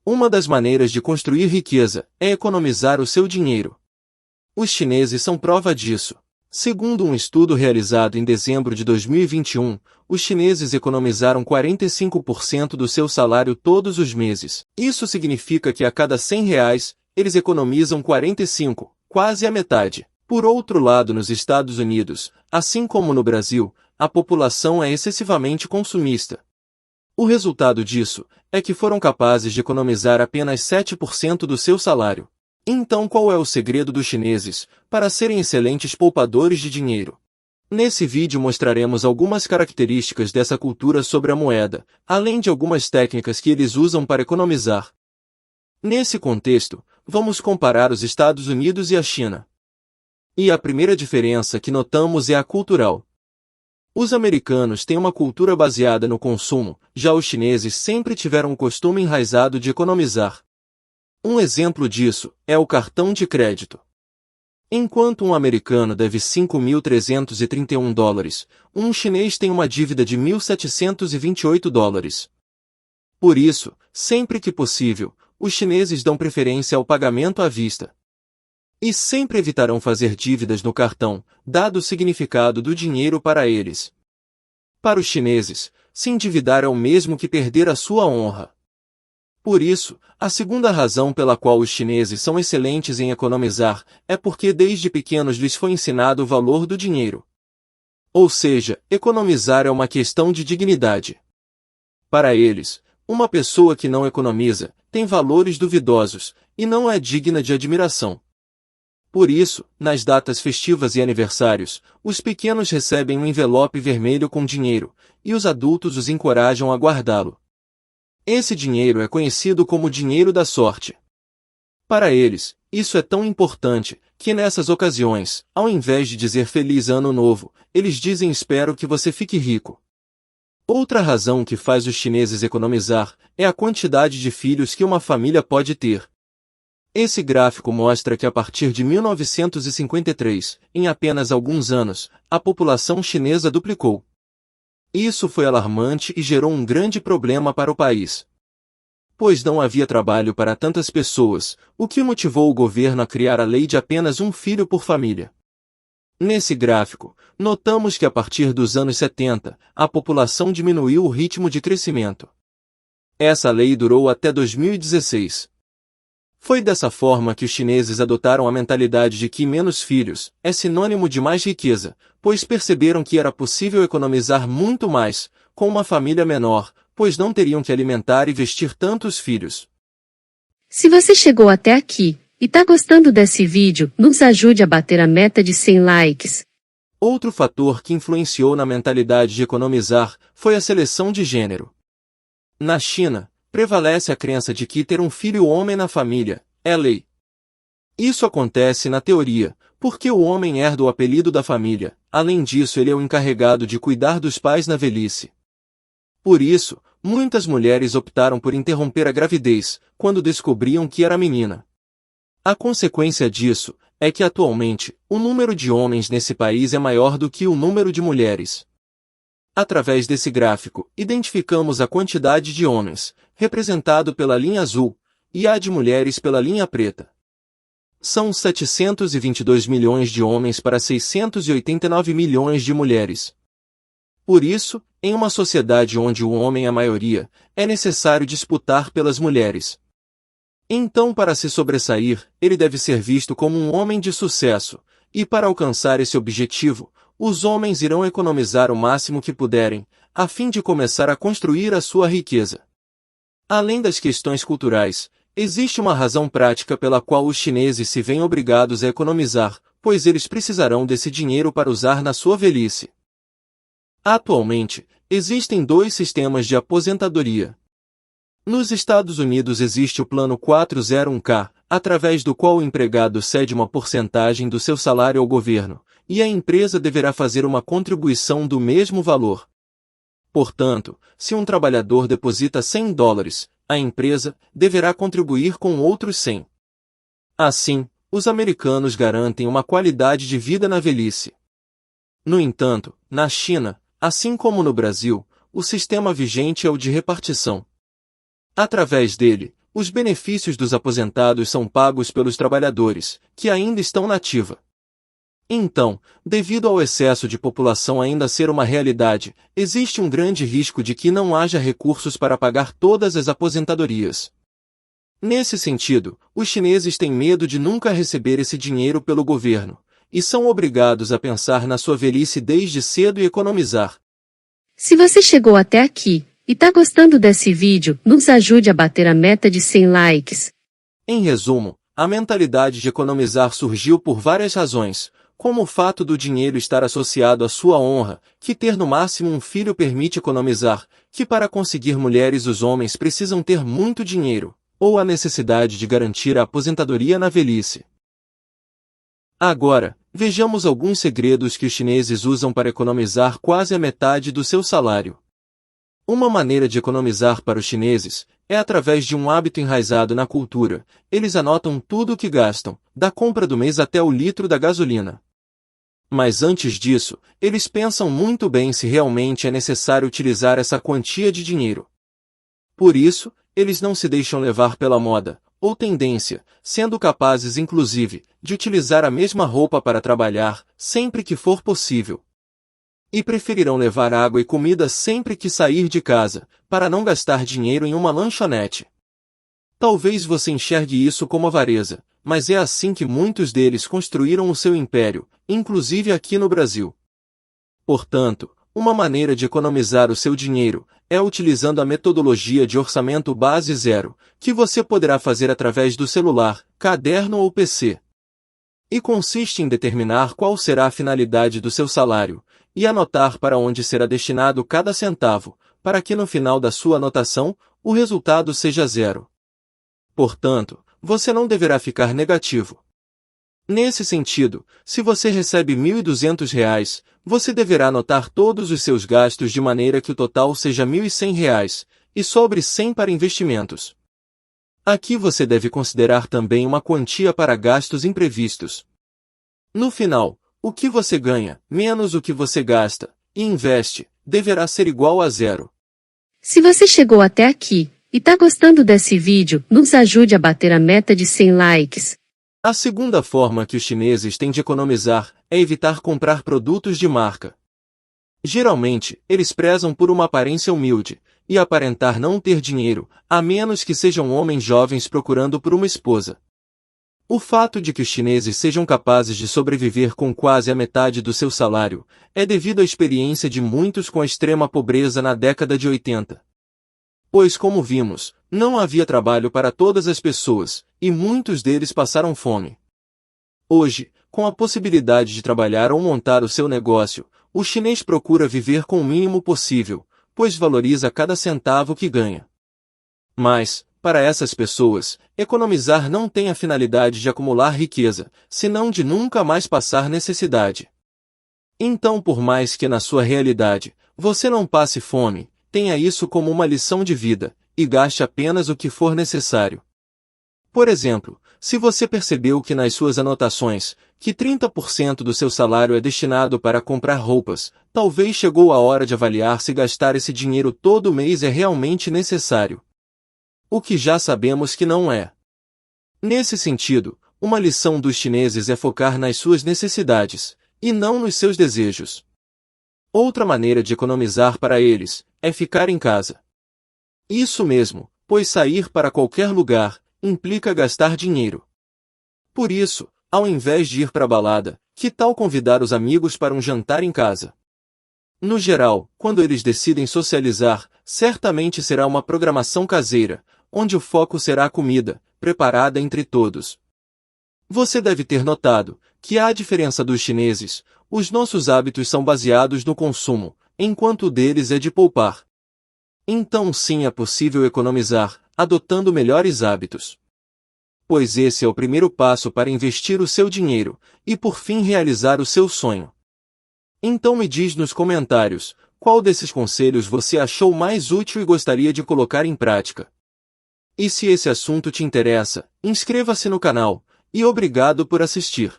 Uma das maneiras de construir riqueza é economizar o seu dinheiro. Os chineses são prova disso. Segundo um estudo realizado em dezembro de 2021, os chineses economizaram 45% do seu salário todos os meses. Isso significa que a cada R$ 100, eles economizam 45, quase a metade. Por outro lado, nos Estados Unidos, assim como no Brasil, a população é excessivamente consumista. O resultado disso é que foram capazes de economizar apenas 7% do seu salário. Então, qual é o segredo dos chineses para serem excelentes poupadores de dinheiro? Nesse vídeo mostraremos algumas características dessa cultura sobre a moeda, além de algumas técnicas que eles usam para economizar. Nesse contexto, vamos comparar os Estados Unidos e a China. E a primeira diferença que notamos é a cultural. Os americanos têm uma cultura baseada no consumo, já os chineses sempre tiveram o costume enraizado de economizar. Um exemplo disso é o cartão de crédito. Enquanto um americano deve $5.331, um chinês tem uma dívida de $1.728. Por isso, sempre que possível, os chineses dão preferência ao pagamento à vista. E sempre evitarão fazer dívidas no cartão, dado o significado do dinheiro para eles. Para os chineses, se endividar é o mesmo que perder a sua honra. Por isso, a segunda razão pela qual os chineses são excelentes em economizar é porque desde pequenos lhes foi ensinado o valor do dinheiro. Ou seja, economizar é uma questão de dignidade. Para eles, uma pessoa que não economiza tem valores duvidosos e não é digna de admiração. Por isso, nas datas festivas e aniversários, os pequenos recebem um envelope vermelho com dinheiro, e os adultos os encorajam a guardá-lo. Esse dinheiro é conhecido como dinheiro da sorte. Para eles, isso é tão importante, que nessas ocasiões, ao invés de dizer Feliz Ano Novo, eles dizem Espero que você fique rico. Outra razão que faz os chineses economizar é a quantidade de filhos que uma família pode ter. Esse gráfico mostra que a partir de 1953, em apenas alguns anos, a população chinesa duplicou. Isso foi alarmante e gerou um grande problema para o país. Pois não havia trabalho para tantas pessoas, o que motivou o governo a criar a lei de apenas um filho por família. Nesse gráfico, notamos que a partir dos anos 70, a população diminuiu o ritmo de crescimento. Essa lei durou até 2016. Foi dessa forma que os chineses adotaram a mentalidade de que menos filhos é sinônimo de mais riqueza, pois perceberam que era possível economizar muito mais com uma família menor, pois não teriam que alimentar e vestir tantos filhos. Se você chegou até aqui e tá gostando desse vídeo, nos ajude a bater a meta de 100 likes. Outro fator que influenciou na mentalidade de economizar foi a seleção de gênero. Na China, prevalece a crença de que ter um filho homem na família é lei. Isso acontece na teoria, porque o homem herda o apelido da família, além disso ele é o encarregado de cuidar dos pais na velhice. Por isso, muitas mulheres optaram por interromper a gravidez, quando descobriam que era menina. A consequência disso é que atualmente, o número de homens nesse país é maior do que o número de mulheres. Através desse gráfico, identificamos a quantidade de homens, representado pela linha azul, e a de mulheres pela linha preta. São 722 milhões de homens para 689 milhões de mulheres. Por isso, em uma sociedade onde o homem é a maioria, é necessário disputar pelas mulheres. Então, para se sobressair, ele deve ser visto como um homem de sucesso, e para alcançar esse objetivo, os homens irão economizar o máximo que puderem, a fim de começar a construir a sua riqueza. Além das questões culturais, existe uma razão prática pela qual os chineses se veem obrigados a economizar, pois eles precisarão desse dinheiro para usar na sua velhice. Atualmente, existem dois sistemas de aposentadoria. Nos Estados Unidos existe o Plano 401k, através do qual o empregado cede uma porcentagem do seu salário ao governo, e a empresa deverá fazer uma contribuição do mesmo valor. Portanto, se um trabalhador deposita $100, a empresa deverá contribuir com outros 100. Assim, os americanos garantem uma qualidade de vida na velhice. No entanto, na China, assim como no Brasil, o sistema vigente é o de repartição. Através dele, os benefícios dos aposentados são pagos pelos trabalhadores, que ainda estão na ativa. Então, devido ao excesso de população ainda ser uma realidade, existe um grande risco de que não haja recursos para pagar todas as aposentadorias. Nesse sentido, os chineses têm medo de nunca receber esse dinheiro pelo governo, e são obrigados a pensar na sua velhice desde cedo e economizar. Se você chegou até aqui e tá gostando desse vídeo, nos ajude a bater a meta de 100 likes. Em resumo, a mentalidade de economizar surgiu por várias razões, como o fato do dinheiro estar associado à sua honra, que ter no máximo um filho permite economizar, que para conseguir mulheres os homens precisam ter muito dinheiro, ou a necessidade de garantir a aposentadoria na velhice. Agora, vejamos alguns segredos que os chineses usam para economizar quase a metade do seu salário. Uma maneira de economizar para os chineses é através de um hábito enraizado na cultura. Eles anotam tudo o que gastam, da compra do mês até o litro da gasolina. Mas antes disso, eles pensam muito bem se realmente é necessário utilizar essa quantia de dinheiro. Por isso, eles não se deixam levar pela moda, ou tendência, sendo capazes inclusive, de utilizar a mesma roupa para trabalhar, sempre que for possível. E preferirão levar água e comida sempre que sair de casa, para não gastar dinheiro em uma lanchonete. Talvez você enxergue isso como avareza, mas é assim que muitos deles construíram o seu império, inclusive aqui no Brasil. Portanto, uma maneira de economizar o seu dinheiro é utilizando a metodologia de orçamento base zero, que você poderá fazer através do celular, caderno ou PC. E consiste em determinar qual será a finalidade do seu salário, e anotar para onde será destinado cada centavo, para que no final da sua anotação, o resultado seja zero. Portanto, você não deverá ficar negativo. Nesse sentido, se você recebe R$ 1.200, você deverá anotar todos os seus gastos de maneira que o total seja R$ 1.100, e sobre 100 para investimentos. Aqui você deve considerar também uma quantia para gastos imprevistos. No final, o que você ganha, menos o que você gasta, e investe, deverá ser igual a zero. Se você chegou até aqui e tá gostando desse vídeo, nos ajude a bater a meta de 100 likes. A segunda forma que os chineses têm de economizar é evitar comprar produtos de marca. Geralmente, eles prezam por uma aparência humilde, e aparentar não ter dinheiro, a menos que sejam homens jovens procurando por uma esposa. O fato de que os chineses sejam capazes de sobreviver com quase a metade do seu salário é devido à experiência de muitos com a extrema pobreza na década de 80. Pois, como vimos, não havia trabalho para todas as pessoas, e muitos deles passaram fome. Hoje, com a possibilidade de trabalhar ou montar o seu negócio, o chinês procura viver com o mínimo possível, pois valoriza cada centavo que ganha. Mas, para essas pessoas, economizar não tem a finalidade de acumular riqueza, senão de nunca mais passar necessidade. Então, por mais que na sua realidade, você não passe fome, tenha isso como uma lição de vida, e gaste apenas o que for necessário. Por exemplo, se você percebeu que nas suas anotações, que 30% do seu salário é destinado para comprar roupas, talvez chegou a hora de avaliar se gastar esse dinheiro todo mês é realmente necessário. O que já sabemos que não é. Nesse sentido, uma lição dos chineses é focar nas suas necessidades, e não nos seus desejos. Outra maneira de economizar para eles é ficar em casa. Isso mesmo, pois sair para qualquer lugar implica gastar dinheiro. Por isso, ao invés de ir para a balada, que tal convidar os amigos para um jantar em casa? No geral, quando eles decidem socializar, certamente será uma programação caseira, onde o foco será a comida, preparada entre todos. Você deve ter notado que, à diferença dos chineses, os nossos hábitos são baseados no consumo, enquanto o deles é de poupar. Então sim é possível economizar, adotando melhores hábitos. Pois esse é o primeiro passo para investir o seu dinheiro, e por fim realizar o seu sonho. Então me diz nos comentários, qual desses conselhos você achou mais útil e gostaria de colocar em prática. E se esse assunto te interessa, inscreva-se no canal, e obrigado por assistir.